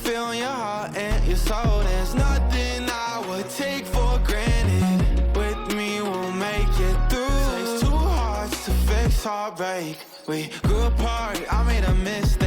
feel in your heart and your soul. There's nothing I would take for granted. With me, we'll make it through. Takes two hearts to fix heartbreak. We grew apart, I made a mistake.